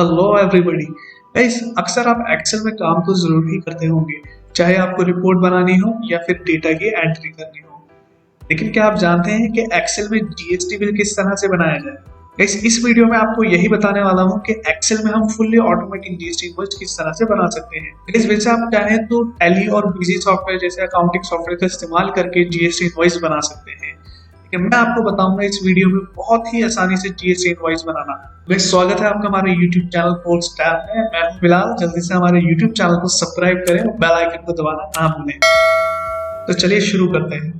Hello everybody. Guys, अक्सर आप Excel में काम तो जरूर ही करते होंगे, चाहे आपको रिपोर्ट बनानी हो या फिर डेटा की एंट्री करनी हो। लेकिन क्या आप जानते हैं कि एक्सेल में जीएसटी बिल किस तरह से बनाया जाए? गाइस, इस वीडियो में आपको यही बताने वाला हूं कि एक्सेल में हम फुल्ली ऑटोमेटिक जीएसटी इनवॉइस किस तरह से बना सकते हैं। गाइस, वैसे आप चाहें तो टैली और बिजी सॉफ्टवेयर जैसे अकाउंटिंग सॉफ्टवेयर का इस्तेमाल करके जीएसटी इनवॉइस बना सकते हैं, लेकिन मैं आपको बताऊंगा इस वीडियो में बहुत ही आसानी से जीएसटी इनवॉइस बनाना। गाइस, स्वागत है आपका हमारे YouTube चैनल कोर्स टैब में। मैं हूं बिलाल। जल्दी से हमारे YouTube चैनल को सब्सक्राइब करें और बेल आइकन को दबाना ना भूलें। तो चलिए शुरू करते हैं।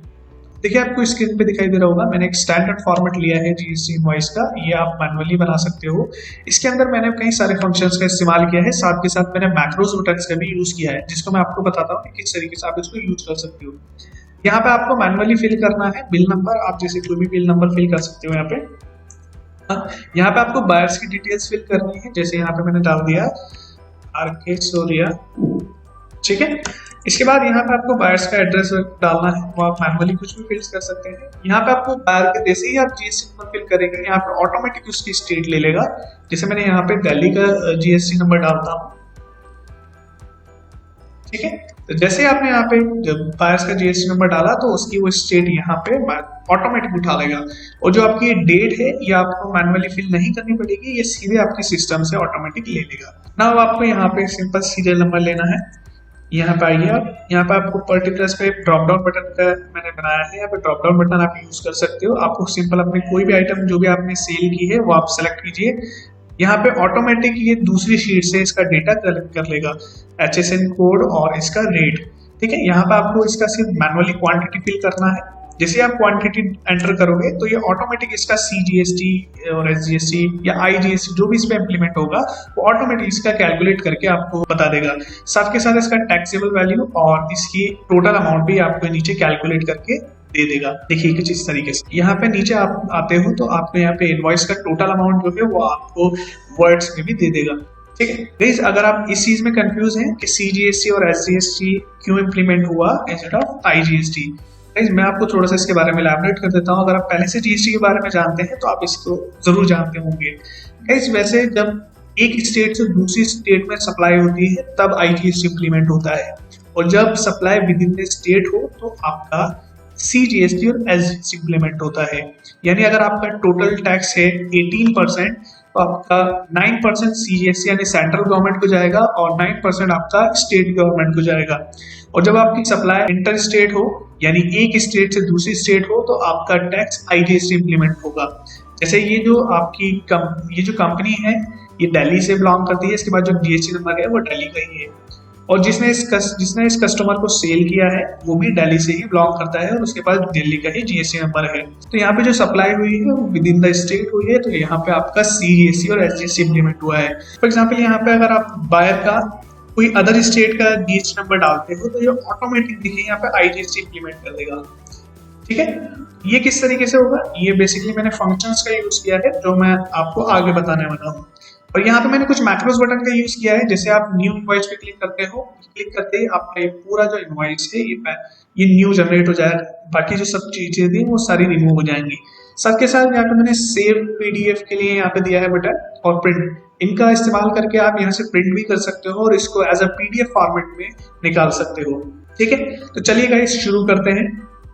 देखिए, आपको स्क्रीन पे दिखाई दे रहा होगा, मैंने एक स्टैंडर्ड फॉर्मेट लिया है जीएसटी इनवॉइस का। ये आप मैन्युअली बना सकते हो। इसके अंदर मैंने कई सारे फंक्शंस का इस्तेमाल किया है, साथ के साथ मैंने मैक्रोस बटन्स का भी यूज किया है, जिसको मैं आपको बताता हूँ कि किस तरीके से आप इसको यूज कर सकते हो। यहाँ पे आपको मैन्युअली फिल करना है बिल नंबर। आप जैसे कोई भी बिल नंबर फिल कर सकते हो। यहाँ पे आपको बायर्स की डिटेल्स फिल करनी है, जैसे यहाँ पे मैंने डाल दिया आरके सोरिया। ठीक है। इसके बाद यहाँ पे आपको बायर्स का एड्रेस डालना है, वो आप मैन्युअली कुछ भी फिल कर सकते हैं। यहाँ पे आपको बायर के जैसे ही आप जीएसटी नंबर फिल करेंगे, यहाँ पे ऑटोमेटिक उसकी स्टेट ले लेगा। जैसे मैंने यहाँ पे दिल्ली का जीएसटी नंबर डालता हूँ। ठीक है। तो जैसे आपने यहाँ पे जब बायर्स का जीएसटी नंबर डाला तो उसकी वो स्टेट यहाँ पे ऑटोमेटिक उठा लेगा। और जो आपकी डेट है ये आपको मैन्युअली फिल नहीं करनी पड़ेगी, ये सीधे आपके सिस्टम से ऑटोमेटिक ले लेगा। ना आपको यहाँ पे सिंपल सीरियल नंबर लेना है। यहाँ पे आइए आप, यहाँ पे आपको पर्टिकुलर्स पे ड्रॉप डाउन बटन का मैंने बनाया है। यहाँ पे ड्रॉप डाउन बटन आप यूज कर सकते हो। आपको सिंपल अपने कोई भी आइटम जो भी आपने सेल की है वो आप सेलेक्ट कीजिए। यहाँ पे ऑटोमेटिक ये दूसरी शीट से इसका डेटा कलेक्ट कर लेगा, HSN कोड और इसका रेट। ठीक है। यहाँ पे आपको इसका सिर्फ मैनुअली क्वांटिटी फिल करना है। जैसे आप क्वांटिटी एंटर करोगे तो ये ऑटोमेटिक इसका CGST और SGST या IGST जो भी इस पे इम्प्लीमेंट होगा वो ऑटोमेटिक इसका कैलकुलेट करके आपको बता देगा। साथ के साथ इसका टैक्सेबल वैल्यू और इसकी टोटल अमाउंट भी आपको नीचे कैलकुलेट करके दे देगा। देखिए कुछ इस तरीके से। यहाँ पे नीचे आप आते हो तो आपको यहाँ पे इनवॉइस का टोटल अमाउंट जो है वो आपको वर्ड्स में भी दे देगा। ठीक है। गाइस, अगर आप इस चीज में कंफ्यूज हैं कि CGST और SGST क्यों इम्प्लीमेंट हुआ इंस्टेड ऑफ IGST, गाइस मैं आपको थोड़ा सा इसके बारे में इलैबोरेट कर देता हूँ। अगर आप पहले से GST के बारे में जानते हैं तो आप इसको जरूर जानते होंगे। गाइस, वैसे जब एक स्टेट से दूसरी स्टेट में सप्लाई होती है तब IGST इम्प्लीमेंट होता है, और जब supply with in the state हो तो आपका CGST और SGST इम्प्लीमेंट होता है। यानी अगर आपका टोटल टैक्स है 18%, तो आपका 9% CGST यानी सेंट्रल गवर्नमेंट को जाएगा और 9% आपका स्टेट गवर्नमेंट को जाएगा। और जब आपकी सप्लाई इंटर स्टेट हो यानी एक स्टेट से दूसरी स्टेट हो तो आपका टैक्स IGST इम्प्लीमेंट होगा। जैसे ये जो आपकी ये जो कंपनी है ये दिल्ली से बिलोंग करती है, इसके बाद जो GST नंबर है वो दिल्ली का ही है, और जिसने इस कस्टमर को सेल किया है वो भी दिल्ली से ही बिलोंग करता है और उसके पास दिल्ली का ही GST नंबर है। तो यहाँ पे जो सप्लाई हुई है वो विद इन द स्टेट हुई है, तो यहाँ पे आपका CGST और SGST इम्प्लीमेंट हुआ है। फॉर एग्जाम्पल, यहाँ पे अगर आप बायर का कोई अदर स्टेट का GST नंबर डालते हो तो ये ऑटोमेटिक देखिए यहाँ पे IGST इम्प्लीमेंट कर देगा। ठीक है। ये किस तरीके से होगा, ये बेसिकली मैंने फंक्शंस का यूज किया है जो मैं आपको आगे बताने वाला हूँ। और यहाँ पे मैंने कुछ मैक्रोस बटन का यूज किया है। जैसे आप न्यू इनवॉइस पे क्लिक करते हो, क्लिक करते ही आपका ये पूरा जो इनवॉइस है ये न्यू जनरेट हो जाएगा। बाकी जो सब चीजें थी वो सारी रिमूव हो जाएंगी। साथ के साथ यहाँ पे मैंने सेव PDF के लिए यहाँ पे दिया है बटन, और प्रिंट, इनका इस्तेमाल करके आप यहाँ से प्रिंट भी कर सकते हो और इसको एज अ PDF फॉर्मेट में निकाल सकते हो। ठीक है। तो चलिए गाइस शुरू करते हैं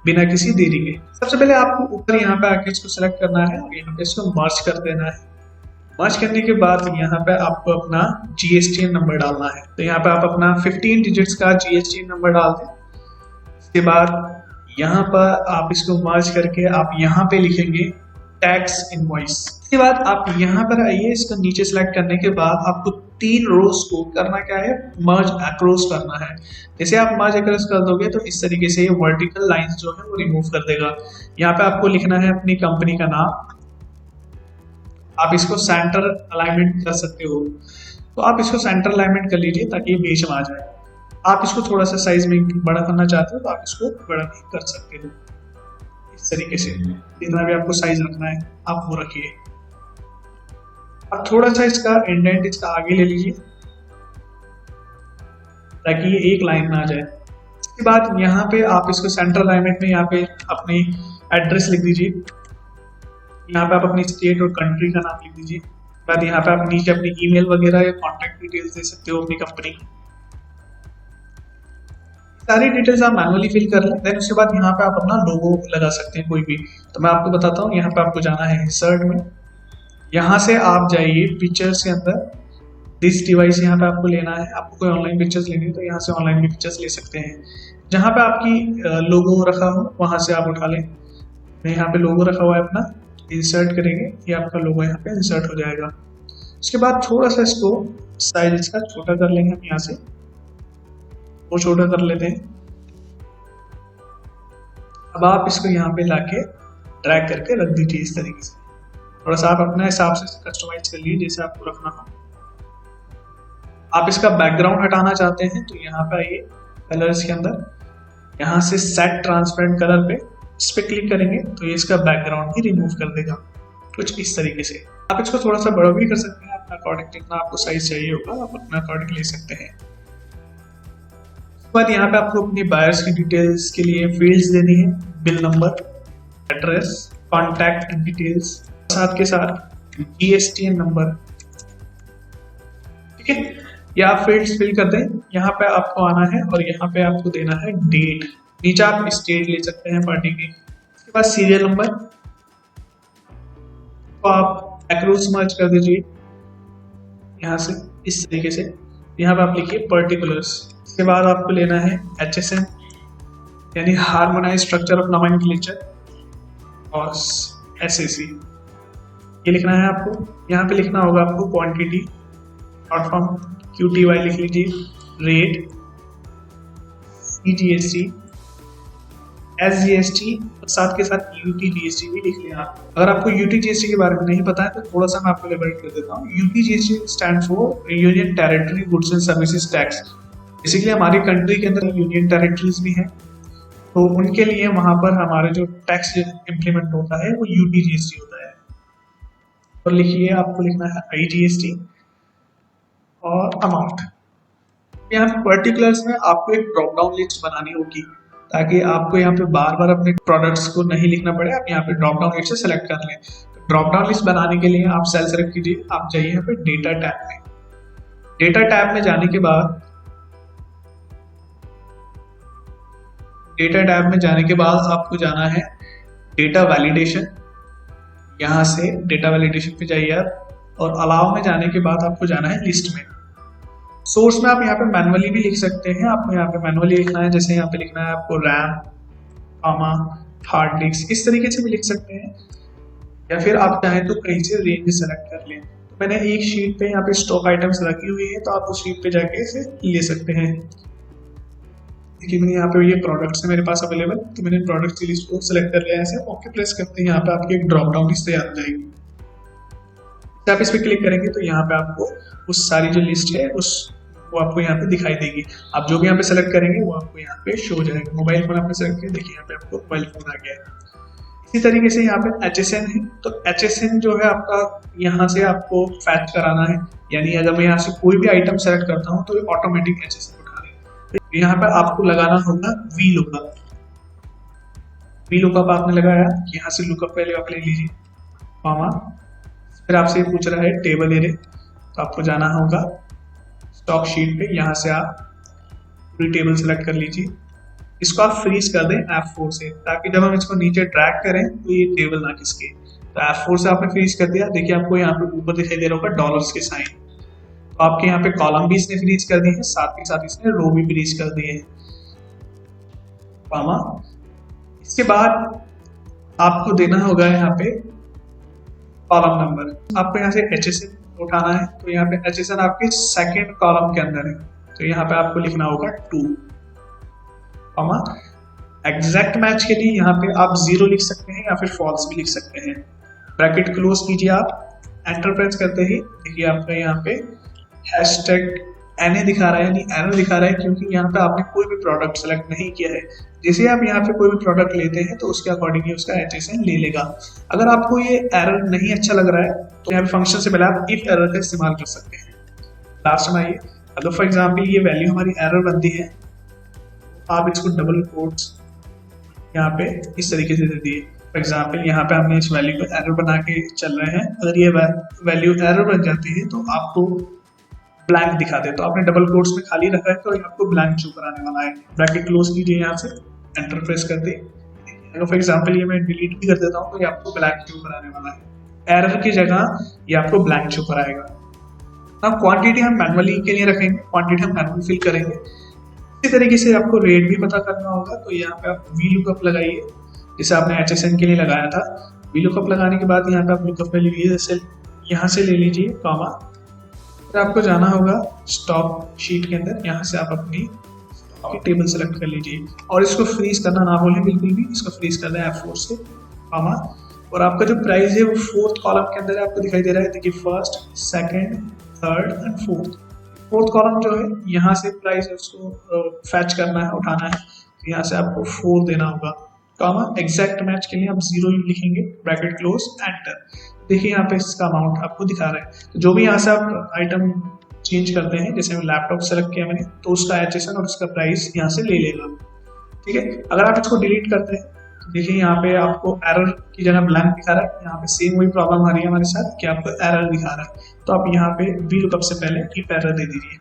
बिना किसी देरी के। सबसे पहले आपको ऊपर यहाँ पे आके इसको सिलेक्ट करना है और यहाँ पे इसको मर्ज कर देना है। मर्ज करने के बाद यहाँ पे आपको अपना GST नंबर डालना है। तो यहाँ पे आप अपना 15 डिजिट्स का GST नंबर डाल दें। इसके बाद यहाँ पर आप इसको मर्ज करके आप यहाँ पे लिखेंगे टैक्स इनवॉइस। इसके बाद आप यहाँ पर आइए, इसको नीचे सेलेक्ट करने के बाद आपको 3 रोज को करना क्या है, मर्ज अक्रॉस करना है। जैसे आप मर्ज अक्रॉस कर दोगे तो इस तरीके से ये वर्टिकल लाइंस जो है वो रिमूव कर देगा। यहाँ पे आपको लिखना है अपनी कंपनी का नाम। आप इसको सेंटर अलाइनमेंट कर सकते हो, तो आप इसको सेंटर अलाइनमेंट कर लीजिए ताकि ये बीच में आ जाए। आप इसको थोड़ा सा साइज में बड़ा करना चाहते हो तो आप इसको बड़ा भी कर सकते हो। इस तरीके से जितना भी आपको साइज रखना है आप वो रखिए। अब थोड़ा सा इसका इंडेंट इसका आगे ले लीजिए ताकि ये एक लाइन में आ जाए। इसके बाद यहाँ पे आप इसको सेंटर अलाइनमेंट में यहाँ पे अपनी एड्रेस लिख दीजिए। यहाँ पे आप अपनी स्टेट और कंट्री का नाम लिख दीजिए। बाद यहाँ पे आप नीचे अपनी ईमेल वगैरह या कॉन्टैक्ट डिटेल्स दे सकते हो अपनी कंपनी की। सारी डिटेल्स आप मैनुअली फिल कर लें। देन उसके बाद यहाँ पे आप अपना लोगो लगा सकते हैं कोई भी। तो मैं आपको बताता हूँ, यहाँ पे आपको जाना है इंसर्ट में, यहाँ से आप जाइए पिक्चर्स के अंदर, दिस डिवाइस यहाँ पे आपको लेना है। आपको कोई ऑनलाइन पिक्चर्स लेनी है तो यहाँ से ऑनलाइन भी पिक्चर्स ले सकते हैं। जहाँ पे आपकी लोगो रखा हो वहाँ से आप उठा लें। यहाँ पे लोगो रखा हुआ है अपना, इंसर्ट करेंगे, ये आपका लोगो यहाँ पे इंसर्ट हो जाएगा। उसके बाद थोड़ा सा इसको साइज इसका छोटा कर लेंगे हम, यहाँ से वो छोटा कर लेते हैं। अब आप इसको यहाँ पे लाके ड्रैग करके रख दीजिए इस तरीके से। थोड़ा सा आप अपने हिसाब से कस्टमाइज कर लीजिए जैसे आपको रखना हो। आप इसका बैकग्राउंड हटाना चाहते हैं तो यहाँ पे आइए कलर्स के अंदर, यहाँ से सेट ट्रांसपेरेंट कलर पे इस पे क्लिक करेंगे तो ये इसका बैकग्राउंड ही रिमूव कर देगा कुछ इस तरीके से। आप इसको थोड़ा सा बड़ा भी कर सकते हैं अपना अकॉर्डिंग, जितना आपको साइज चाहिए होगा आप अपना अकॉर्डिंग ले सकते हैं। उसके बाद यहाँ पे आपको अपनी बायर्स की डिटेल्स के लिए फील्ड्स देनी है, bill number, address, contact details, साथ के साथ GSTN नंबर। ठीक है, ये आप फील्ड्स फिल कर दें। यहाँ पे आपको आना है और यहाँ पे आपको देना है डेट, नीचे आप स्टेट ले सकते हैं पार्टी की। उसके बाद सीरियल नंबर तो आप एक्रोस मर्ज कर दीजिए यहाँ से इस तरीके से। यहाँ पे आप लिखिए पर्टिकुलर्स। इसके बाद आपको लेना है HSN यानी हार्मोनाइज स्ट्रक्चर ऑफ नोमेनक्लेचर, और SAC ये लिखना है आपको। यहाँ पे लिखना होगा आपको क्वांटिटी, शॉर्ट फॉर्म QTY लिख लीजिए, रेट, CGST, SGST, साथ के साथ UTGST भी लिख लेना। अगर आपको UTGST के बारे में नहीं पता है तो थोड़ा सा मैं आपको एलेबोरेट कर देता हूँ। UTGST stand for union territory goods and services tax. Basically हमारी कंट्री के अंदर यूनियन टेरिटरीज भी हैं, तो उनके लिए वहां पर हमारे जो टैक्स इम्प्लीमेंट होता है वो UTGST होता है। और लिखिए, आपको लिखना है IGST और अमाउंट। यहाँ पे पर्टिकुलर्स में आपको एक ड्रॉप डाउन लिस्ट बनानी होगी ताकि आपको यहाँ पे बार बार अपने प्रोडक्ट्स को नहीं लिखना पड़े। आप यहाँ पे ड्रॉप डाउन लिस्ट से सेलेक्ट कर लें। तो ड्रॉप डाउन लिस्ट बनाने के लिए आप सेल सेलेक्ट कीजिए, आप जाइए यहाँ पे डेटा टैब में। डेटा टैब में जाने के बाद आपको जाना है डेटा वैलिडेशन। यहाँ से डेटा वैलिडेशन पे जाइए आप, और अलाउ में जाने के बाद आपको जाना है लिस्ट में। सोर्स में आप यहाँ पे मैनुअली भी लिख सकते हैं। आपको यहाँ पे मैनुअली लिखना है, जैसे यहाँ पे लिखना है आपको रैम, हार्ड डिस्क, इस तरीके से भी लिख सकते हैं। या फिर आप चाहें तो कहीं से रेंज सेलेक्ट कर लें। तो मैंने एक शीट पे यहाँ पे स्टॉक आइटम्स रखी हुई है, तो आप उस शीट पे जाके इसे ले सकते हैं। देखिए मैंने यहाँ पे ये प्रोडक्ट्स है मेरे पास अवेलेबल, तो मैंने प्रोडक्ट्स की लिस्ट को सेलेक्ट कर लिया है। ऐसे ओके प्रेस करते हैं, यहाँ पे आपकी एक ड्रॉप डाउन लिस्ट तैयार हो जाएगी। आप इस पे क्लिक करेंगे तो यहाँ पे आपको उस सारी जो लिस्ट है वो आपको यहाँ पे दिखाई देगी। आप जो भी यहाँ पे सेलेक्ट करेंगे वो आपको यहाँ पे शो हो जाएगा। मोबाइल फोन आपने सेलेक्ट किया, देखिए यहाँ पे आपको मोबाइल फोन आ गया है। इसी तरीके से यहाँ पे HSN है, तो HSN जो है आपका यहाँ से आपको फैच कराना है, यानी अगर मैं यहाँ से कोई भी आइटम सेलेक्ट करता हूँ तो ऑटोमेटिक HSN उठा लेगा। तो यहाँ पे आपको लगाना होगा VLOOKUP। VLOOKUP आपने लगाया, यहाँ से लुकअप पहले आप ले लीजिए मामा। फिर आपसे पूछ रहा है टेबल एरे, तो आपको जाना होगा स्टॉक शीट पे। यहाँ से आप पूरी टेबल सेलेक्ट कर लीजिए। इसको आप फ्रीज कर दें F4 से, ताकि जब हम इसको नीचे ड्रैग करें तो ये टेबल ना खिसके। तो F4 से आपने फ्रीज कर दिया। देखिए आपको यहाँ पे ऊपर दिखाई दे रहा होगा डॉलर्स के साइन। तो आपके यहाँ पे कॉलम भी इसने फ्रीज कर दिए हैं, साथ के साथ इसने रो भी फ्रीज कर दिए हैं मामा। इसके बाद आपको देना होगा यहाँ पे कॉलम नंबर। आपको यहाँ से HSN उठाना है, तो यहाँ पे HSN आपके सेकंड कॉलम के अंदर है, तो यहाँ पे आपको लिखना होगा 2 कॉमा। एग्जैक्ट मैच के लिए यहाँ पे आप 0 लिख सकते हैं या फिर फॉल्स भी लिख सकते हैं। ब्रैकेट क्लोज कीजिए आप, एंटर प्रेस करते ही देखिए आपका यहाँ पे हैशटैग NA दिखा रहा है, यानी एरर दिखा रहा है, क्योंकि यहाँ पे आपने कोई भी प्रोडक्ट सेलेक्ट नहीं किया है। जैसे आप यहाँ पे कोई भी प्रोडक्ट लेते हैं तो उसके अकॉर्डिंगली उसका HSN ले लेगा। अगर आपको ये एरर नहीं अच्छा लग रहा है तो यहाँ पे फंक्शन से पहले आप इफ एरर का इस्तेमाल कर सकते हैं। लास्ट में आइए, अगर फॉर एग्जाम्पल ये वैल्यू हमारी एरर बनती है, आप इसको डबल कोट्स यहाँ पे इस तरीके से दे दिए। फॉर एग्जाम्पल यहाँ पे हमने इस वैल्यू को एरर बना के चल रहे हैं, अगर ये वैल्यू एरर बन जाती है तो आपको ब्लैंक दिखा दे, तो आपने डबल कोट्स में खाली रखा है तो ये आपको ब्लैंक शो कराने वाला है। ब्रैकेट क्लोज कीजिए, यहाँ से एंटर प्रेस कर दे। अगर फॉर एग्जाम्पल ये मैं डिलीट भी कर देता हूँ तो ये आपको ब्लैंक शो कराने वाला है, एरर की जगह ये आपको ब्लैंक शो कराएगा। अब क्वांटिटी हम मैनुअली के लिए रखेंगे, क्वांटिटी हम मैनुअली फिल करेंगे। इसी तरीके से आपको रेट भी पता करना होगा, तो यहाँ पे आप वी लुकअप लगाइए, जैसे आपने HSN के लिए लगाया था। वी लुकअप लगाने के बाद यहाँ पे आप लुकअप में लीजिए, जैसे यहाँ से ले लीजिए कॉमा, फिर आपको जाना होगा स्टॉक शीट के अंदर, यहाँ से आप अपनी स्टॉक की टेबल सेलेक्ट कर लीजिए और इसको फ्रीज करना ना भूलें बिल्कुल भी, इसको फ्रीज करना है F4 से कॉमा। और आपका जो प्राइस है वो फोर्थ कॉलम के अंदर आपको दिखाई दे रहा है, देखिए first, second, third and fourth. Fourth column जो है यहाँ से प्राइस है उसको फैच करना है, उठाना है, तो यहाँ से आपको 4 देना होगा कॉमा। एग्जैक्ट मैच के लिए आप 0 लिखेंगे, ब्रैकेट क्लोज, एंटर। देखिए यहाँ पे इसका अमाउंट आपको दिखा रहा है। तो जो भी यहाँ से आप आइटम चेंज करते हैं, जैसे लैपटॉप सेलेक्ट किया मैंने, तो उसका HSN और उसका प्राइस यहाँ से ले लेगा, ठीक है। अगर आप इसको डिलीट करते हैं तो देखिए यहाँ पे आपको एरर की जगह ब्लैंक दिखा रहा है, यहाँ पे सेम वही प्रॉब्लम आ रही है हमारे साथ कि आपको एरर दिखा रहा है, तो आप यहाँ पे वी लुकअप से पहले इफ एरर दे दीजिए।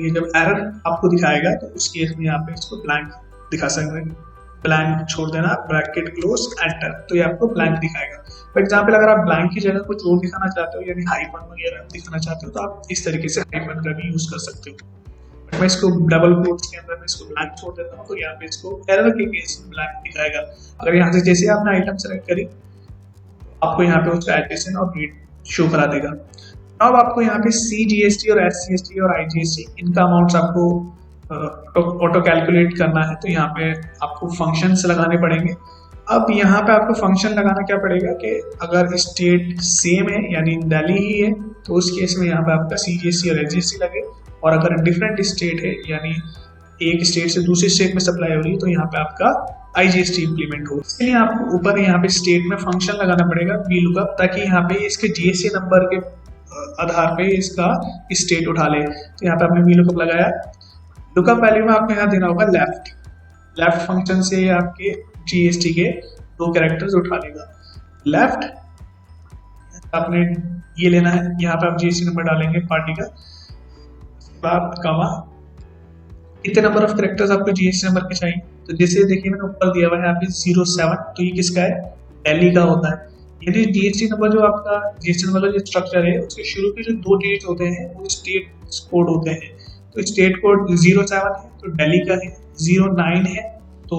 ये जब एरर आपको दिखाएगा तो उस केस में यहाँ पे इसको ब्लैंक दिखा सकते हैं, ब्लैंक छोड़ देना, ब्रैकेट क्लोज, एंटर, तो ये आपको ब्लैंक दिखाएगा। फॉर एग्जाम्पल अगर आप ब्लैंक की जगह कुछ और दिखाना चाहते हो, यानी हाइफन वगैरह दिखाना चाहते हो, तो आप इस तरीके से हाइफन का भी यूज कर सकते हो। बट मैं इसको डबल कोट्स के अंदर मैं इसको ब्लैंक छोड़ देता हूँ, तो यहाँ पे इसको एरर के केस में ब्लैंक दिखाएगा। अगर यहाँ से जैसे आपने आइटम सेलेक्ट करी, आपको यहाँ पे उसका एड्रेस और रेट शो करा देगा। अब आपको यहाँ पे CGST और SGST और IGST इनका अमाउंट्स आपको ऑटो कैलकुलेट करना है, तो यहाँ पे आपको फंक्शंस लगाने पड़ेंगे। अब यहाँ पे आपको फंक्शन लगाना क्या पड़ेगा कि अगर स्टेट सेम है यानी दिल्ली ही है, तो उस केस में यहाँ पे आपका CGST और SGST लगे, और अगर डिफरेंट स्टेट है यानी एक स्टेट से दूसरी स्टेट में सप्लाई हो रही है, तो यहाँ पे आपका IGST इंप्लीमेंट हो। इसलिए आपको ऊपर यहाँ पे स्टेट में फंक्शन लगाना पड़ेगा वी लुकअप, ताकि यहाँ पे इसके GST नंबर के आधार पे इसका स्टेट उठा ले। तो यहाँ पे आपने वी लुकअप लगाया, लुकअप वैल्यू में आपको यहाँ देना होगा लेफ्ट फंक्शन से आपके GST के 2 कैरेक्टर्स उठा लेगा। लेफ्ट आपने ये लेना है, यहाँ पे आप GST नंबर डालेंगे पार्टी का, बाद कमा, कितने नंबर ऑफ कैरेक्टर्स आपको GST नंबर के चाहिए, तो जैसे देखिए मैंने ऊपर दिया हुआ है यहाँ पे 07, तो ये किसका है, दिल्ली का होता है। यदि GST नंबर जो आपका GST नंबर का जो स्ट्रक्चर है उसके शुरू के जो 2 डिजिट होते हैं वो स्टेट कोड होते हैं, तो स्टेट कोड 07 है तो दिल्ली का है, 09 है तो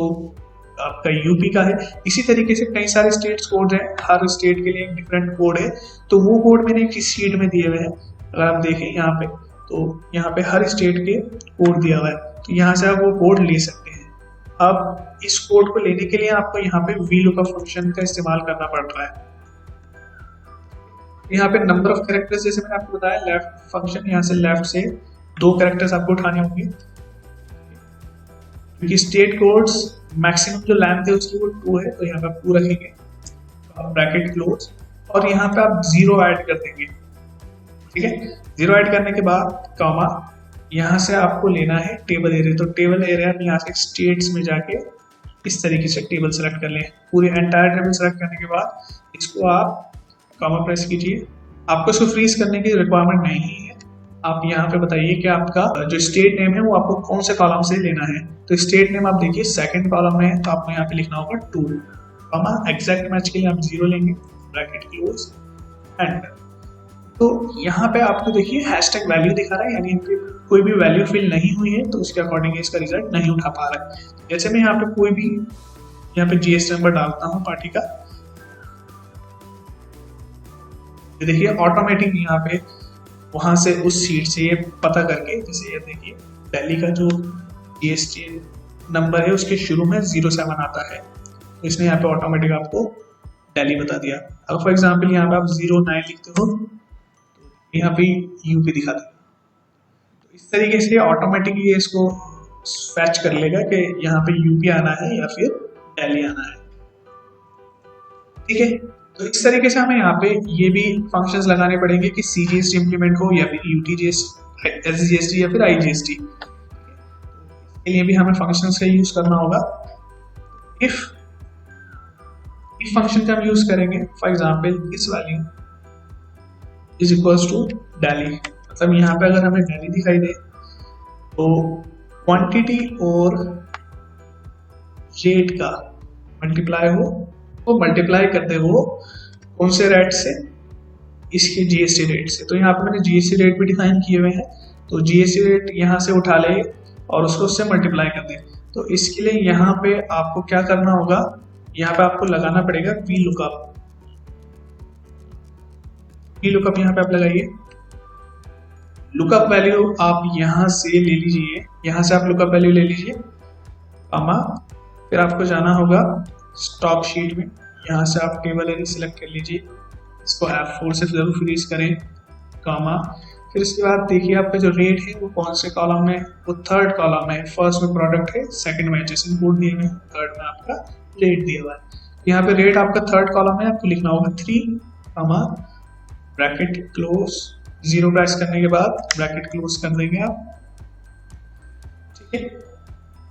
आपका यूपी का है। इसी तरीके से कई सारे स्टेट्स कोड हैं, हर स्टेट के लिए एक डिफरेंट कोड है, तो वो कोड मैंने एक शीट में दिए हुए हैं। अगर आप देखें यहाँ पे, तो यहाँ पे हर स्टेट के कोड दिया हुआ है, तो यहाँ से आप वो कोड ले सकते हैं। अब इस कोड को लेने के लिए आपको यहाँ पे वी लुकअप फंक्शन का इस्तेमाल करना पड़ रहा है। यहाँ पे नंबर ऑफ कैरेक्टर्स, जैसे मैंने आपको बताया लेफ्ट फंक्शन, यहाँ से लेफ्ट से 2 कैरेक्टर्स आपको उठाने होंगे, क्योंकि स्टेट कोड्स मैक्सिमम जो लेंथ है उसकी वो 2 है, तो यहाँ पे आप 2 रखेंगे, ब्रैकेट क्लोज, और यहाँ पे आप 0 ऐड कर देंगे, ठीक है। 0 ऐड करने के बाद कॉमा, यहाँ से आपको लेना है टेबल एरिया, तो टेबल एरिया में यहाँ से स्टेट्स में जाके इस तरीके से टेबल सेलेक्ट कर लें। पूरे एंटायर टेबल सेलेक्ट करने के बाद इसको आप कॉमा प्रेस कीजिए। आपको इसको फ्रीज करने की रिक्वायरमेंट नहीं है, आप यहाँ पे बताइए कि आपका जो स्टेट नेम है वो आपको कौन से कॉलम से लेना है। तो स्टेट नेम आप देखिए सेकंड कॉलम में है, तो आपको यहाँ पे लिखना होगा 2 कॉमा, एग्जैक्ट मैच के लिए आप 0 लेंगे, ब्रैकेट क्लोज, एंटर। तो यहाँ पे आपको देखिए हैशटैग वैल्यू दिखा रहा है, यानी कोई भी वैल्यू फिल नहीं हुई है तो उसके अकॉर्डिंग इसका रिजल्ट नहीं उठा पा रहा है। जैसे मैं यहाँ पे कोई भी यहाँ पे GST नंबर डालता हूँ पार्टी का, ये देखिए ऑटोमेटिक यहाँ पे वहां से उस सीट से ये पता करके, जैसे ये देखिए दिल्ली का जो GST नंबर है उसके शुरू में 07 आता है, तो इसने यहाँ पे ऑटोमेटिक आपको दिल्ली बता दिया। अब फॉर एग्जांपल यहाँ पे आप 09 लिखते हो तो यहाँ पे यूपी दिखा देगा, तो इस तरीके से ऑटोमेटिकली ये इसको फैच कर लेगा कि यहाँ पे यूपी आना है या फिर दिल्ली आना है, ठीक है। तो इस तरीके से हमें यहाँ पे ये भी फंक्शंस लगाने पड़ेंगे कि CGST इंप्लीमेंट हो या फिर UTGST, SGST या फिर IGST, इसके लिए भी हमें फंक्शंस का यूज करना होगा। इफ इफ फंक्शन का हम यूज करेंगे। फॉर एग्जाम्पल इस value is equals to daily, मतलब यहाँ पे अगर हमें डेली दिखाई दे तो क्वांटिटी और रेट का मल्टीप्लाई हो, वो मल्टीप्लाई करते हो कौन से रेट से, इसके जीएसटी रेट से। तो यहाँ पे मैंने जीएसटी रेट भी डिफाइन किए हुए हैं, तो जीएसटी रेट यहाँ से उठा ले और उसको उससे मल्टीप्लाई कर दे। तो इसके लिए यहाँ पे आपको क्या करना होगा, यहाँ पे आपको लगाना पड़ेगा वी लुकअप। वी लुकअप यहाँ पे आप लगाइए, लुकअप वैल्यू आप यहाँ से ले लीजिए, यहाँ से आप लुकअप वैल्यू ले लीजिए कामा, फिर आपको जाना होगा स्टॉक शीट में, यहाँ से आप टेबल एरिया सिलेक्ट कर लीजिए, इसको F4 से जरूर फ्रीज करें कामा। फिर इसके बाद देखिए आपका जो रेट है वो कौन से कॉलम में, वो थर्ड कॉलम में, फर्स्ट में प्रोडक्ट है, सेकंड में एडजस्टेंट कोड दिए हुए हैं, थर्ड में आपका रेट दिया हुआ है। यहाँ पे रेट आपका थर्ड कॉलम है, आपको लिखना होगा 3 कामा ब्रैकेट क्लोज, 0 प्रेस करने के बाद ब्रैकेट क्लोज कर देंगे आप, ठीक है।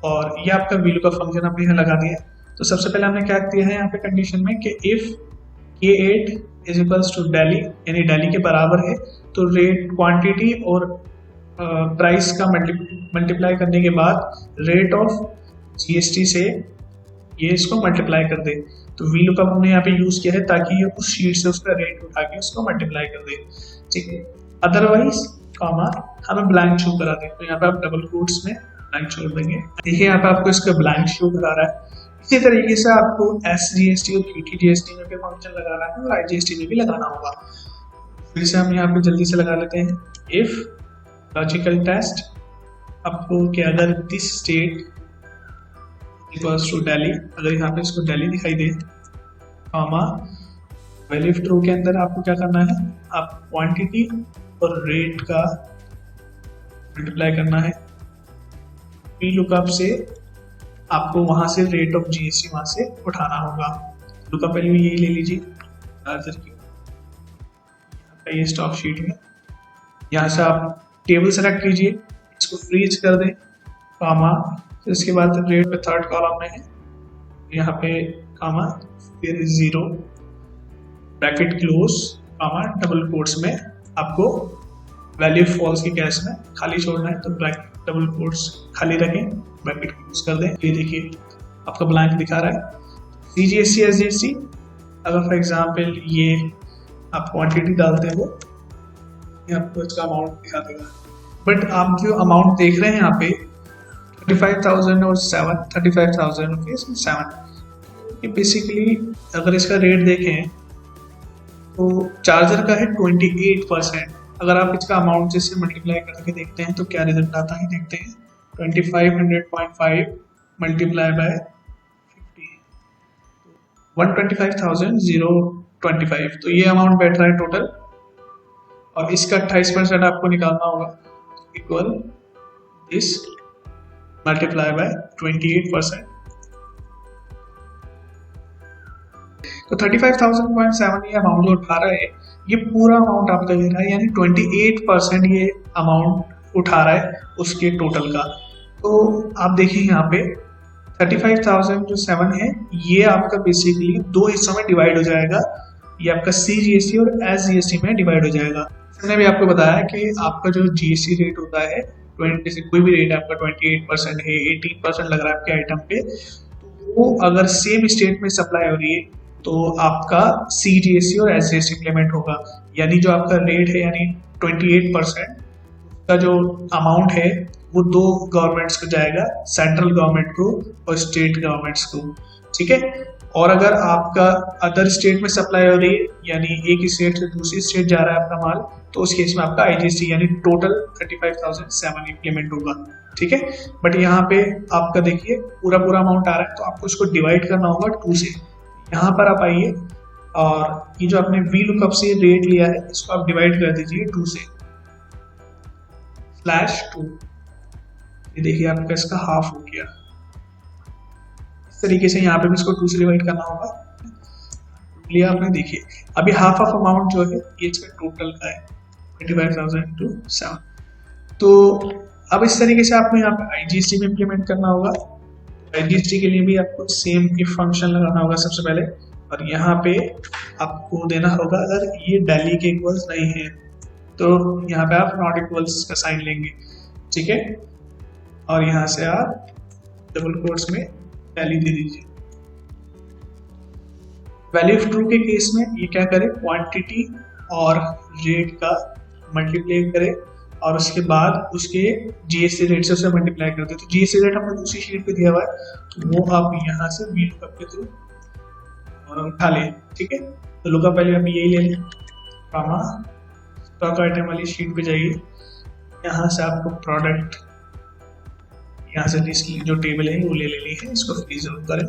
और ये आपका वी लुकअप फंक्शन आपने यहाँ लगा दिया। तो सबसे पहले हमने क्या किया है यहाँ पे कंडीशन में कि if K8 is equals to daily, यानी डेली के बराबर है, तो रेट क्वांटिटी और प्राइस का मल्टीप्लाई करने के बाद रेट ऑफ जीएसटी से ये इसको मल्टीप्लाई कर दे। तो वी लुकअप हमने यहाँ पे यूज किया है ताकि ये उस शीट से उसका रेट उठा के उसको मल्टीप्लाई कर दे, ठीक है। अदरवाइज कामा हमें ब्लैंक शो करा दे, तो यहाँ पे आप डबल कोट्स में ब्लैंक छोड़ देंगे। देखिए यहाँ पे आपको इसका ब्लैंक शो करा रहा है। इसी तरीके से आपको SGST और QTGST में भी फंक्शन लगाना है और IGST में भी लगाना होगा। फिर से हम यहाँ पे जल्दी से लगा लेते हैं, इफ लॉजिकल टेस्ट आपको कि अगर this state equals to daily, अगर यहाँ पे इसको डेली दिखाई दे कामा वैल्यू इफ ट्रू के अंदर आपको क्या करना है, आप क्वांटिटी और रेट का मल्टीप्लाई करना है। वी लुकअप से आपको वहां से रेट ऑफ जीएसटी वहां से उठाना होगा। लुकअप वैल्यू यही ले लीजिए लार्जर की, ये स्टॉक शीट में, यहाँ से आप टेबल सेलेक्ट कीजिए, इसको फ्रीज कर दें कामा, फिर इसके बाद रेट पे थर्ड कॉलम में है, यहाँ पे कामा, फिर 0 ब्रैकेट क्लोज कामा डबल कोट्स में आपको वैल्यू फॉल्स के केस में खाली छोड़ना है, तो ब्रैकेट डबल कोट्स खाली रखें, ब्रैकेट क्लोज कर दें। ये देखिए आपका ब्लैंक दिखा रहा है। CGST SGST अगर फॉर एग्जांपल ये आप क्वांटिटी डालते हो, ये आपको इसका अमाउंट दिखा देगा, बट आप जो अमाउंट देख रहे हैं यहाँ पे 35,000 और 35,000 रुपीज 7, ये बेसिकली अगर इसका रेट देखें तो चार्जर का है 28%। अगर आप इसका अमाउंट जैसे मल्टीप्लाई करके देखते हैं तो क्या रिजल्ट आता है देखते हैं, 2500.5 मल्टीप्लाई बाय 50, 125,025, तो ये अमाउंट बैठ रहा है टोटल, और इसका 28% आपको निकालना होगा, इक्वल दिस मल्टीप्लाई बाय 28%, तो 35,000.7 ये अमाउंट जो उठा रहा है, ये पूरा अमाउंट आपका ले रहा है, यानी 28% ये अमाउंट उठा रहा है उसके टोटल का। तो आप देखिए यहाँ पे 35,007 है, ये आपका बेसिकली 2 हिस्सों में डिवाइड हो जाएगा, ये आपका CGST और SGST में डिवाइड हो जाएगा। मैंने भी आपको बताया कि आपका जो GST रेट होता है, 20 से कोई भी रेट आपका 28% है, 18% लग रहा है आपके आइटम पे, तो वो अगर सेम स्टेट में सप्लाई हो रही है तो आपका CGST और SGST इम्प्लीमेंट होगा, यानी जो आपका रेट है यानी 28% का जो अमाउंट है वो 2 गवर्नमेंट्स को जाएगा, सेंट्रल गवर्नमेंट को और स्टेट गवर्नमेंट्स को, ठीक है। और अगर आपका अदर स्टेट में सप्लाई हो रही है, यानी एक स्टेट से दूसरी स्टेट जा रहा है आपका माल, तो उस केस में आपका IGST यानी टोटल 35,007 इम्प्लीमेंट होगा, ठीक है। बट यहाँ पे आपका देखिए पूरा अमाउंट आ रहा है, तो आपको इसको डिवाइड करना होगा 2 से। यहाँ पर आप आइए और ये जो आपने वी लुकअप से रेट लिया है इसको आप डिवाइड कर दीजिए 2 से, /2, ये देखिए आपका इसका हाफ हो गया। इस तरीके से यहाँ पे भी इसको 2 से डिवाइड करना होगा, लिया आपने, देखिए अभी हाफ ऑफ अमाउंट जो है ये इसका टोटल का है 25,007। तो अब इस तरीके से आपको यहाँ पे IGST में इम्प्लीमेंट करना होगा। IGST के लिए भी आपको सेम इफ फंक्शन लगाना होगा सबसे पहले, और यहाँ पे आपको देना होगा, अगर ये दिल्ली के इक्वल्स नहीं है तो यहाँ पे आप नॉट इक्वल्स का साइन लेंगे, ठीक है। और यहाँ से आप डबल कोट्स में दिल्ली दे दीजिए। वैल्यू ऑफ ट्रू के केस में ये क्या करे, क्वांटिटी और रेट का मल्टीप्लाई करे और उसके बाद उसके जीएसटी रेट से उसे मल्टीप्लाई कर दे। तो जीएसटी रेट हमने दूसरी शीट पे दिया हुआ है, तो वो आप यहाँ से वीलुकअप के थ्रू उठा लें, ठीक है। तो लुकअप वैल्यू आप यही ले लें, कामा स्टॉक आइटम वाली शीट पे जाइए, यहाँ से आपको प्रोडक्ट, यहाँ से लिस्ट जो टेबल है वो ले लेनी है, इसको फ्रीज जरूर करें,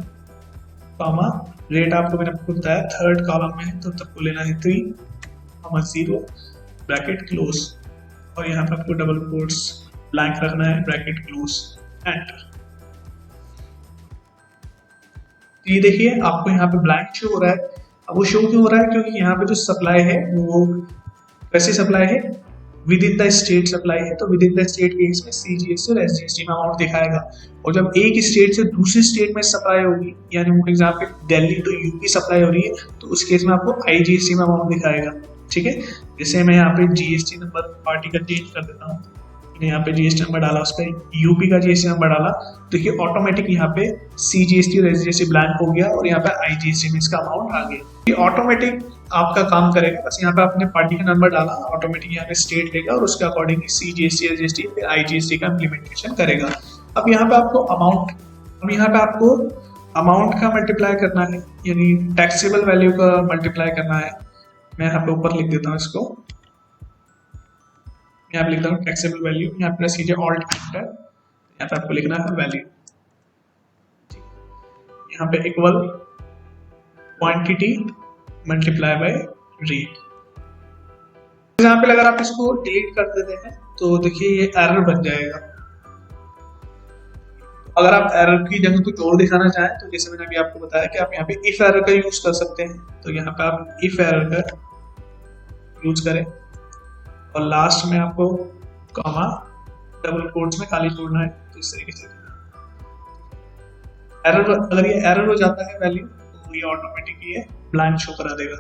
कामा रेट आपको मैंने आपको बताया थर्ड कॉलम में है तो तब को लेना है 3, कामा 0, ब्रैकेट क्लोज, और यहाँ पे आपको डबल कोट्स ब्लैंक रखना है, ब्रैकेट क्लोज, एंटर। तो ये देखिए आपको यहाँ पे ब्लैंक शो हो रहा है। अब वो शो क्यों हो रहा है, क्योंकि यहाँ पे जो सप्लाई है वो कैसी सप्लाई है, with in the state supply है। तो with in the state case में सीजीएसटी और एसजीएसटी में अमाउंट दिखाएगा, और जब एक स्टेट से दूसरी स्टेट में सप्लाई होगी, यानी for example Delhi to UP supply हो रही है, तो उस केस में आपको आईजीएसटी में अमाउंट दिखाएगा, ठीक है। जैसे मैं यहाँ पे जीएसटी नंबर पार्टी का चेंज कर देता हूँ, यहाँ पे जीएसटी नंबर डाला, उस पर यूपी का जीएसटी नंबर डाला, तो ये ऑटोमेटिक यहाँ पे सीजीएसटी और एसजीएसटी ब्लैंक हो गया और यहाँ पे आईजीएसटी में इसका अमाउंट आ गया। ये ऑटोमेटिक आपका काम करेगा, बस यहाँ पे आपने पार्टी का नंबर डाला, ऑटोमेटिक यहाँ पे स्टेट लेगा और उसके अकॉर्डिंगली सीजीएसटी एसजीएसटी फिर आईजीएसटी का इम्प्लीमेंटेशन करेगा। अब यहाँ पे आपको अमाउंट का मल्टीप्लाई करना है, यानी टैक्सेबल वैल्यू का मल्टीप्लाई करना है। मैं यहाँ पे ऊपर लिख देता हूँ इसको, यहाँ पे लिखता हूँ टैक्सेबल वैल्यू, यहाँ पे प्रेस कीजिए ऑल्ट एंटर, यहाँ पे आपको लिखना है वैल्यू, यहाँ पे equal quantity multiply by rate. Example अगर आप इसको डिलीट कर देते हैं तो देखिए ये एरर बन जाएगा। अगर आप एरर की जगह कुछ और दिखाना चाहें तो जैसे मैंने अभी आपको बताया कि आप यहाँ पे इफ एरर का यूज कर सकते हैं, तो यहाँ पे आप इफ एरर का यूज करें और लास्ट में आपको कॉमा डबल कोट्स में खाली छोड़ना है, तो इस तरीके से एरर, अगर ये एरर हो जाता है वैल्यू तो ये ऑटोमेटिक ये ब्लैंक शो करा देगा।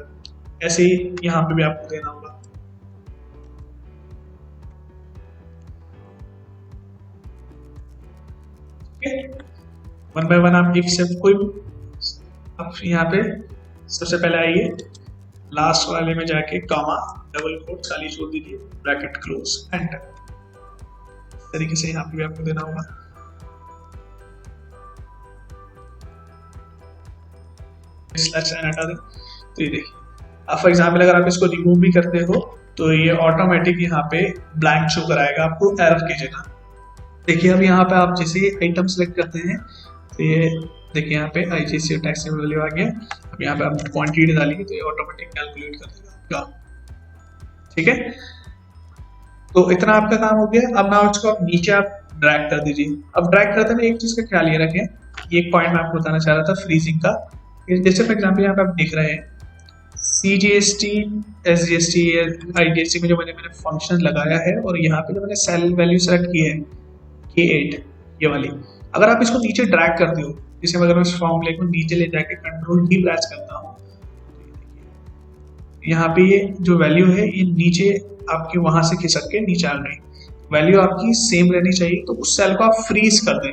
ऐसे ही यहाँ पे भी आपको देना होगा। वन बाय वन आप एक से कोई, आप यहाँ पे सबसे पहले आइए लास्ट वाले में जाके कॉमा डबल कोट खाली छोड़ दीजिए, ब्रैकेट क्लोज, एंटर। इस तरीके से यहाँ पे भी आपको देना होगा। स्लैश एन हटा दें तो ये देखिए, अब फॉर एग्जाम्पल अगर आप इसको रिमूव भी करते हो तो ये ऑटोमेटिक यहाँ पे ब्लैंक शो कराएगा आपको एरर की जगह। देखिए अब यहाँ पे आप जैसे आइटम सेलेक्ट करते हैं तो ये देखिए यहाँ पे आईजीएसटी टैक्सेबल वैल्यू आ गया। अब यहाँ पे आप क्वांटिटी डालिए तो ये ऑटोमेटिक कैलकुलेट कर देगा, ठीक है। तो इतना आपका काम हो गया। अब ना उसको आप नीचे आप ड्रैग कर दीजिए। अब ड्रैग करते में एक चीज का ख्याल ये रखें, ये एक पॉइंट मैं आपको बताना चाह रहा था फ्रीजिंग का। जैसे फॉर एग्जाम्पल यहाँ पे आप देख रहे हैं सीजीएसटी एसजीएसटी आईजीएसटी में जो मैंने फंक्शन लगाया है और यहाँ पे जो मैंने सेल वैल्यू सेलेक्ट की है K8 ये वाली, अगर आप इसको नीचे ड्रैग करते हो, जैसे अगर मैं इस फॉर्मूले को नीचे ले जाके कंट्रोल डी प्रेस करता हूँ, यहाँ पे ये जो वैल्यू है ये नीचे आपकी वहां से खिसक के नीचे आ गई। वैल्यू आपकी सेम रहनी चाहिए, तो उस सेल को आप फ्रीज कर दें,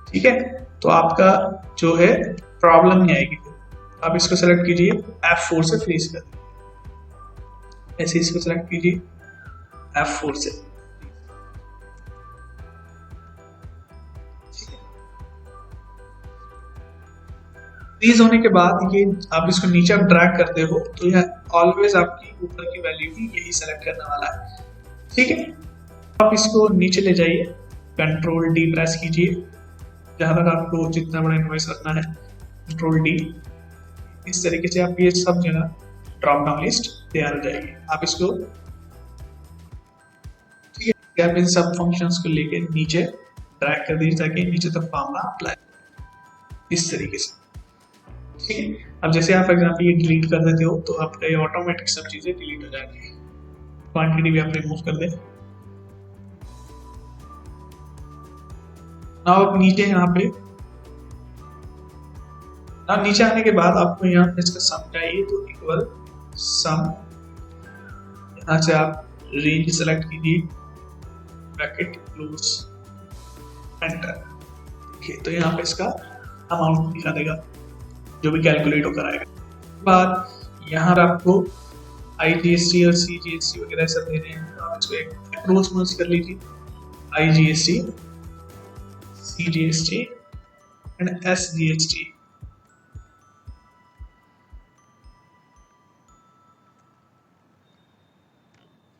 ठीक है। तो आपका जो है प्रॉब्लम नहीं आएगी। आप इसको सेलेक्ट कीजिए, F4 से फ्रीज कर दें, ऐसे इसको सेलेक्ट कीजिए F4 से, फ्रीज होने के बाद ये आप इसको नीचे आप ड्रैग करते हो तो यह ऑलवेज आपकी ऊपर की वैल्यू भी यही सेलेक्ट करने वाला है, ठीक है। आप इसको नीचे ले जाइए, कंट्रोल डी प्रेस कीजिए, जहां तक आपको जितना बड़ा इनवॉइस रखना है कंट्रोल डी। इस तरीके से आप ये सब जगह ड्रॉप डाउन लिस्ट तैयार हो जाएगी। आप इसको, ठीक है, आप इन सब फंक्शंस को लेके नीचे ड्रैग कर दीजिए ताकि नीचे तक फॉर्मूला अप्लाई, इस तरीके से, ठीक है। अब जैसे आप एग्जाम्पल ये डिलीट कर देते हो तो आपका ये ऑटोमेटिक सब चीजें डिलीट हो जाएंगी। क्वांटिटी भी आप रिमूव कर दें। नाउ आप नीचे यहाँ पे अब नीचे आने के बाद आपको यहाँ पे इसका सम चाहिए, तो इक्वल सम, यहाँ से आप रेंज सेलेक्ट कीजिए, ब्रैकेट क्लोज, एंटर। देखिए तो यहाँ पे इसका अमाउंट दिखा देगा जो भी कैलकुलेट होकर आएगा। बाद यहाँ आपको IGST और CGST वगैरह सब देने हैं, तो आप इसको एक अप्रोच मर्ज कर लीजिए, IGST, CGST एंड SGST।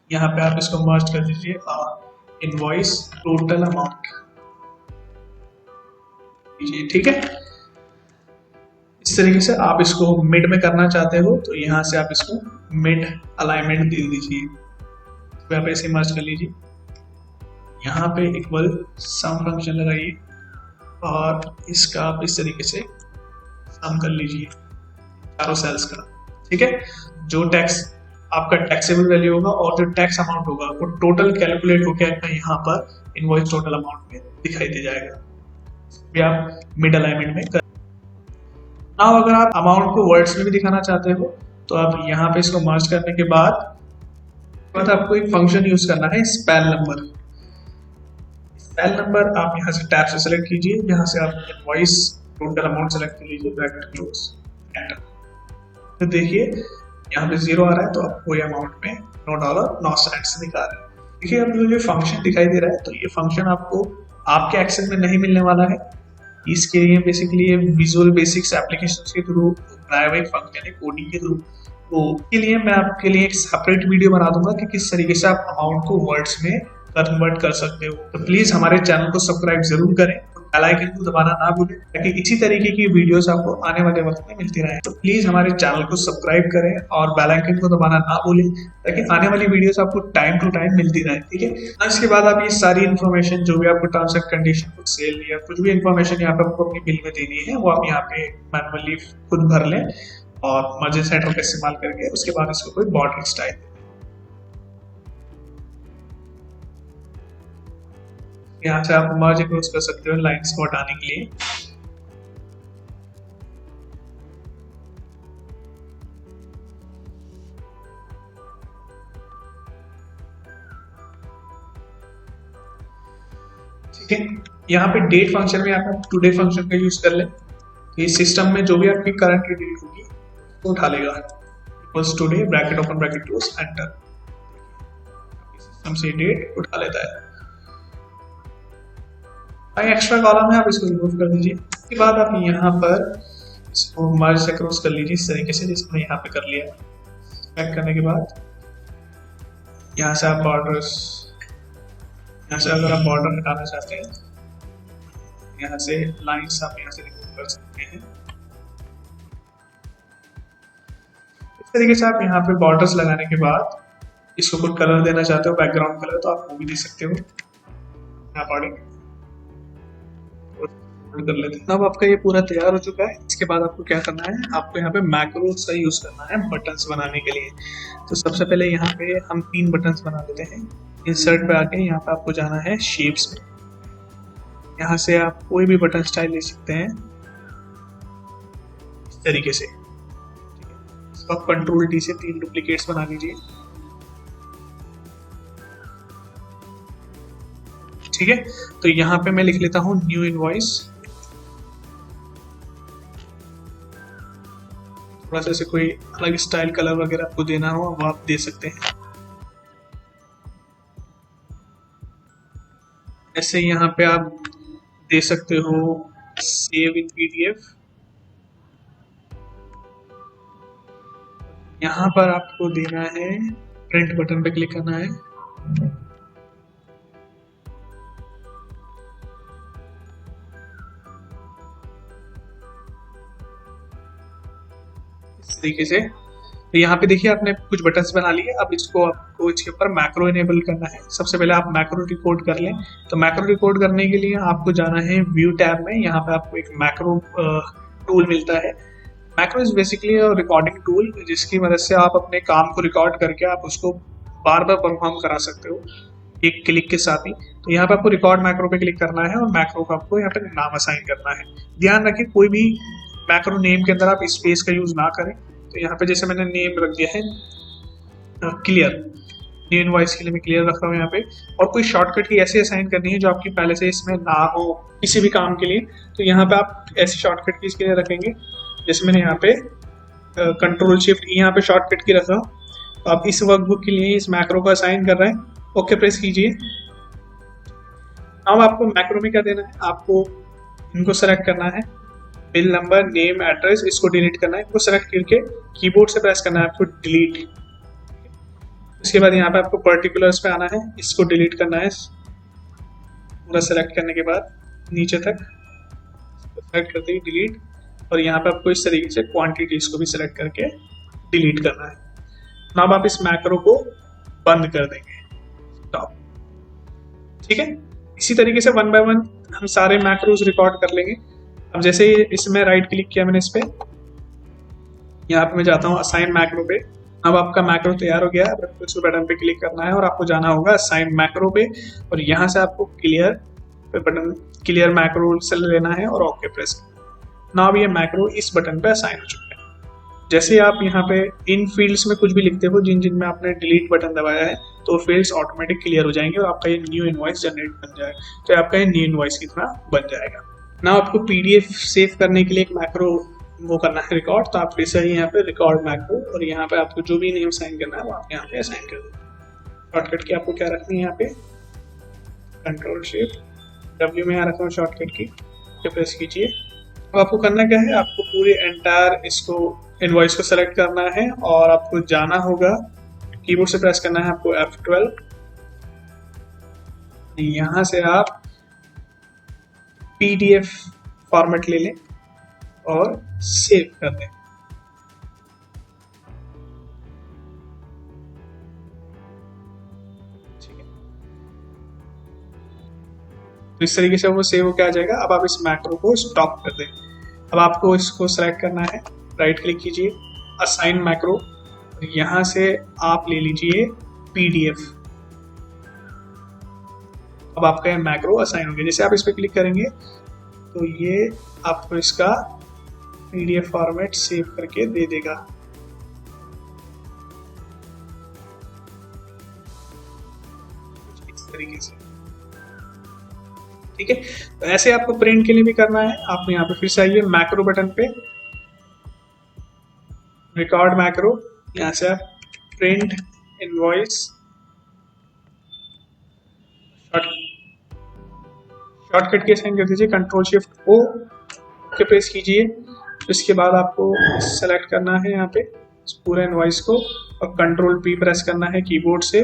यहाँ पे आप इसको मर्ज कर दीजिए इनवॉइस टोटल अमाउंट, ठीक है। इस तरीके से आप इसको मिड में करना चाहते हो तो यहाँ से आप इसको मिड अलाइनमेंट दे दीजिए, तो आप ऐसे मर्ज कर लीजिए। यहाँ पे इक्वल सम फंक्शन लगाइए और इसका आप इस तरीके से सम कर लीजिए चारों सेल्स का, ठीक है। जो टैक्स आपका टैक्सेबल वैल्यू होगा और जो टैक्स अमाउंट होगा वो टोटल कैलकुलेट होकर आपका यहाँ पर इनवॉइस टोटल अमाउंट में दिखाई दे जाएगा। भी आप मिड अलाइनमेंट में कर। नाउ अगर आप अमाउंट को वर्ड्स में भी दिखाना चाहते हो तो आप यहाँ पे इसको मर्ज करने के बाद आपको एक फंक्शन यूज करना है स्पेल नंबर। स्पेल नंबर आप यहाँ से टैब से सेलेक्ट कीजिए, यहाँ से आप इनवॉइस टोटल अमाउंट सेलेक्ट कर लीजिए, ब्रैकेट क्लोज, एंटर। तो देखिए यहाँ पे 0 आ रहा है तो आपको ये अमाउंट में $9.09 दिखा रहा है। देखिए अब जो फंक्शन दिखाई दे रहा है तो ये फंक्शन आपको आपके एक्सेल में नहीं मिलने वाला है। इसके लिए बेसिकली ये विजुअल बेसिक्स एप्लीकेशंस के थ्रू बनाया हुआ एक फंक्शन है कोडिंग के थ्रू। तो इसके लिए मैं आपके लिए एक सेपरेट वीडियो बना दूंगा कि किस तरीके से आप अमाउंट को वर्ड्स में कन्वर्ट कर सकते हो। तो प्लीज हमारे चैनल को सब्सक्राइब जरूर करें, बेल आइकन को दबाना ना भूलें ताकि इसी तरीके की वीडियोस आपको आने वाले वक्त में मिलती रहे। तो प्लीज हमारे चैनल को सब्सक्राइब करें और बेल आइकन को दबाना ना भूलें ताकि आने वाली वीडियोस आपको टाइम टू टाइम मिलती रहे, ठीक है। इसके बाद आप ये सारी इन्फॉर्मेशन जो भी आपको टर्म्स एंड कंडीशन, कुछ सेल या कुछ भी इन्फॉर्मेशन यहाँ पे आपको अपनी बिल में देनी है वो आप यहाँ पे मैनुअली खुद भर लें और मर्ज सेंटर का इस्तेमाल करके उसके बाद इसको कोई बॉर्डर स्टाइल। यहाँ से आप मर्ज यूज कर सकते हो लाइंस को हटाने के लिए। ठीक है, यहाँ पे डेट फंक्शन में आप टुडे फंक्शन का यूज कर लें। ये सिस्टम में जो भी आपकी करंट डेट होगी वो उठा लेगा, equals today, bracket open bracket close, enter. System से डेट उठा लेता है। एक्स्ट्रा कॉलम है आप इसको रिमूव कर दीजिए। उसके बाद आप यहाँ पर इसको मर्ज से क्रॉस कर लीजिए इस तरीके से, जिसको यहाँ पे कर लिया। पैक करने के बाद यहाँ से आप बॉर्डर्स, यहाँ से अगर आप बॉर्डर हटाना चाहते हैं यहाँ से लाइंस आप यहाँ से रिमूव कर सकते हैं। इस तरीके से आप यहाँ पे बॉर्डर्स लगाने के बाद इसको कोई कलर देना चाहते हो, बैकग्राउंड कलर, तो आप वो भी दे सकते हो। अकॉर्डिंग कर लेते हैं। अब आपका ये पूरा तैयार हो चुका है। इसके बाद आपको क्या करना है, आपको यहाँ पे मैक्रोस का यूज करना है बटन्स बनाने के लिए। तो सबसे पहले यहाँ पे हम 3 बटन्स बना लेते हैं। इंसर्ट पे आके यहाँ पे आपको जाना है शेप्स में, यहाँ से आप कोई भी बटन स्टाइल ले सकते हैं इस तरीके से। इसको आप कंट्रोल डी से 3 डुप्लीकेट्स बना लीजिए, ठीक है। तो यहाँ पे मैं लिख लेता हूँ न्यू इनवॉइस। थोड़ा सा ऐसे कोई अलग स्टाइल कलर वगैरह आपको देना हो वो आप दे सकते हैं। ऐसे यहाँ पे आप दे सकते हो सेव इन पीडीएफ। यहाँ पर आपको देना है प्रिंट बटन पे क्लिक करना है। तरीके से। तो यहाँ पे देखिए आपने कुछ बटन्स बना लिए। अब इसको आपको इसके ऊपर मैक्रो इनेबल करना है। सबसे पहले आप मैक्रो रिकॉर्ड कर लें। तो मैक्रो रिकॉर्ड करने के लिए आपको जाना है व्यू टैब में। यहाँ पे आपको एक मैक्रो टूल मिलता है। Macro is basically recording tool जिसकी मदद से आप अपने काम को रिकॉर्ड करके आप उसको बार बार परफॉर्म करा सकते हो एक क्लिक के साथ ही। तो यहाँ पे आपको रिकॉर्ड मैक्रो पे क्लिक करना है और मैक्रो को आपको यहाँ पे नाम असाइन करना है। ध्यान रखिए कोई भी मैक्रो नेम के अंदर आप स्पेस का यूज ना करें। तो यहाँ पे जैसे मैंने नेम रख दिया है क्लियर, न्यू इनवॉइस के लिए मैं क्लियर रख रहा हूँ यहाँ पे। और कोई शॉर्टकट की ऐसे असाइन करनी है जो आपकी पहले से इसमें ना हो किसी भी काम के लिए, तो यहाँ पे आप ऐसी शॉर्टकट की इसके लिए रखेंगे। जैसे मैंने यहाँ पे कंट्रोल शिफ्ट यहाँ पे शॉर्टकट की रखा, तो आप इस वर्कबुक के लिए इस मैक्रो को असाइन कर रहे हैं, ओके प्रेस कीजिए। अब आपको मैक्रो में क्या देना है, आपको इनको सेलेक्ट करना है, बिल नंबर, नेम, एड्रेस, इसको डिलीट करना है। इनको सेलेक्ट करके कीबोर्ड से प्रेस करना है आपको डिलीट। इसके बाद यहाँ पे आपको पर्टिकुलर्स पे आना है, इसको डिलीट करना है पूरा सेलेक्ट करने के बाद नीचे तक सेलेक्ट करते ही डिलीट। और यहाँ पे आपको इस तरीके से क्वांटिटीज को भी सेलेक्ट करके डिलीट करना है। अब आप इस मैक्रो को बंद कर देंगे, स्टॉप। ठीक है, इसी तरीके से वन बाय वन हम सारे मैक्रोज रिकॉर्ड कर लेंगे। अब जैसे इसमें राइट क्लिक किया मैंने इस पे, यहाँ पे मैं जाता हूँ असाइन मैक्रो पे। अब आपका मैक्रो तैयार हो गया है, अब आपको इस बटन पे क्लिक करना है और आपको जाना होगा असाइन मैक्रो पे, और यहाँ से आपको क्लियर पे बटन, क्लियर मैक्रो से लेना है और ओके प्रेस करना। अब ये मैक्रो इस बटन पे असाइन हो चुका है। जैसे आप यहाँ पे इन फील्ड्स में कुछ भी लिखते हो जिन जिन में आपने डिलीट बटन दबाया है, तो फील्ड्स ऑटोमेटिक क्लियर हो जाएंगे और आपका ये न्यू इनवॉइस जनरेट बन जाएगा, तो आपका ये न्यू इनवॉइस की तरह बन जाएगा ना। आपको पीडीएफ सेव करने के लिए एक मैक्रो वो करना है रिकॉर्ड, तो आप फिर से यहाँ पे रिकॉर्ड मैक्रो, और यहाँ पे आपको जो भी नेम साइन करना है वो आप यहाँ पे असाइन कर दें। शॉर्टकट की आपको क्या रखनी है, यहाँ पे कंट्रोल शिफ्ट डब्ल्यू में यहाँ रखा हूँ शॉर्टकट की, प्रेस कीजिए। अब आपको करना क्या है, आपको पूरे एंटायर इसको इनवॉइस को सेलेक्ट करना है और आपको जाना होगा, कीबोर्ड से प्रेस करना है आपको F12। यहाँ से आप PDF फॉर्मेट ले लें और सेव कर दें। ठीक है, तो इस तरीके से वो सेव होकर आ जाएगा। अब आप इस मैक्रो को स्टॉप कर दें। अब आपको इसको सेलेक्ट करना है, राइट क्लिक कीजिए, असाइन मैक्रो, यहाँ से आप ले लीजिए PDF। अब आपका ये मैक्रो असाइन हो गया। जैसे आप इस पर क्लिक करेंगे तो ये आपको इसका PDF फॉर्मेट सेव करके दे देगा। इस तरीके से, ठीक है। तो ऐसे आपको प्रिंट के लिए भी करना है। आप यहाँ पे फिर से आइए मैक्रो बटन पे, रिकॉर्ड मैक्रो, यहाँ से आप प्रिंट इनवॉइस, शॉर्टकट के साइन कर दीजिए, कंट्रोल शिफ्ट ओ के प्रेस कीजिए। इसके बाद आपको सेलेक्ट करना है यहाँ पे पूरा इनवॉइस को और कंट्रोल P प्रेस करना है कीबोर्ड से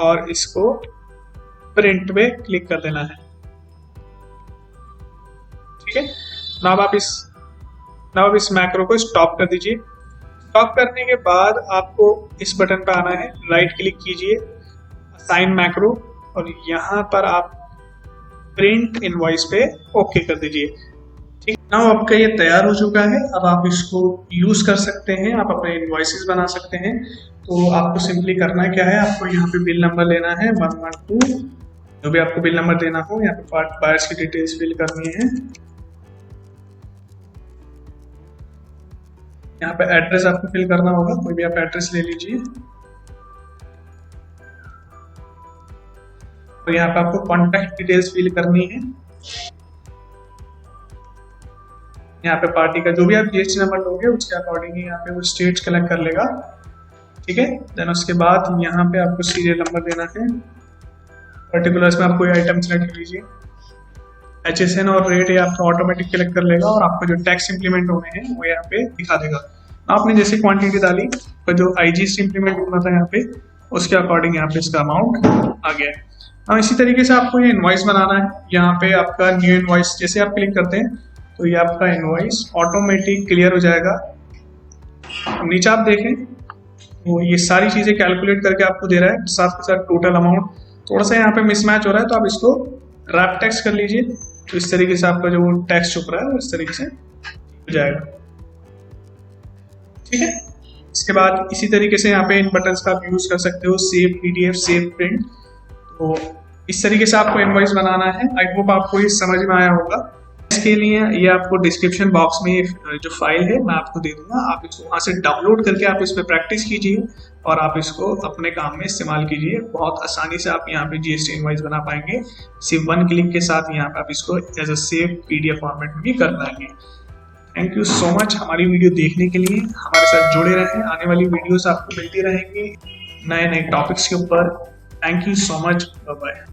और इसको प्रिंट पे क्लिक कर देना है। ठीक है, नाउ आप इस मैक्रो को स्टॉप कर दीजिए। स्टॉप करने के बाद आपको इस बटन पे आना है, राइट क्लिक कीजिए, असाइन मैक्रो, और यहाँ पर आप प्रिंट इनवॉइस पे ओके कर दीजिए। ठीक, नाउ आपका ये तैयार हो चुका है। अब आप इसको यूज कर सकते हैं, आप अपने इनवॉइसेस बना सकते हैं। तो आपको सिंपली करना क्या है, आपको यहाँ पे बिल नंबर लेना है 112, जो भी आपको बिल नंबर देना हो, यहाँ पे बायर्स की डिटेल्स फिल करनी है। यहाँ पे एड्रेस आपको फिल करना होगा, कोई भी आप एड्रेस ले लीजिए। तो यहाँ पे आपको कॉन्टैक्ट डिटेल्स फिल करनी है। यहाँ पे पार्टी का जो भी आप जीएसटी नंबर दोगे उसके अकॉर्डिंग ही यहाँ पे वो स्टेट कलेक्ट कर लेगा। ठीक है, देन उसके बाद यहाँ पे आपको सीरियल नंबर देना है। पर्टिकुलर्स में आप कोई आइटम सेलेक्ट कर लीजिए, HSN और रेट ये आपको ऑटोमेटिक कलेक्ट कर लेगा और आपको जो टैक्स इंप्लीमेंट होने हैं वो यहाँ पे दिखा देगा। आपने जैसे क्वांटिटी डाली तो जो IGST इंप्लीमेंट होना था यहाँ पे, उसके अकॉर्डिंग यहाँ पे इसका अमाउंट आ गया है। अब इसी तरीके से आपको ये इनवॉइस बनाना है। यहाँ पे आपका न्यू इनवॉइस जैसे आप क्लिक करते हैं तो ये आपका इनवॉइस ऑटोमेटिक क्लियर हो जाएगा। नीचे आप देखें तो ये सारी चीजें कैलकुलेट करके आपको दे रहा है, साथ के साथ टोटल अमाउंट। थोड़ा सा यहाँ पे मिसमैच हो रहा है तो आप इसको ड्राफ्ट टैक्स कर लीजिए, तो इस तरीके से आपका जो टैक्स चुक रहा है वो इस तरीके से हो जाएगा। ठीक है, इसके बाद इसी तरीके से यहाँ पे इन बटन्स का आप यूज कर सकते हो, सेव PDF, सेव प्रिंट। तो इस तरीके से आपको इनवॉइस बनाना है। आई होप आपको ये समझ में आया होगा। इसके लिए ये आपको डिस्क्रिप्शन बॉक्स में जो फाइल है मैं आपको दे दूंगा, आप इसको वहाँ से डाउनलोड करके आप इस पर प्रैक्टिस कीजिए और आप इसको अपने काम में इस्तेमाल कीजिए। बहुत आसानी से आप यहाँ पे जीएसटी इनवॉइस बना पाएंगे, सिर्फ 1 क्लिक के साथ यहाँ पे आप इसको as a save PDF format में भी कर पाएंगे। थैंक यू सो मच हमारी वीडियो देखने के लिए, हमारे साथ जुड़े रहें, आने वाली वीडियोस आपको मिलती रहेंगी नए नए टॉपिक्स के ऊपर। Thank you so much, bye bye.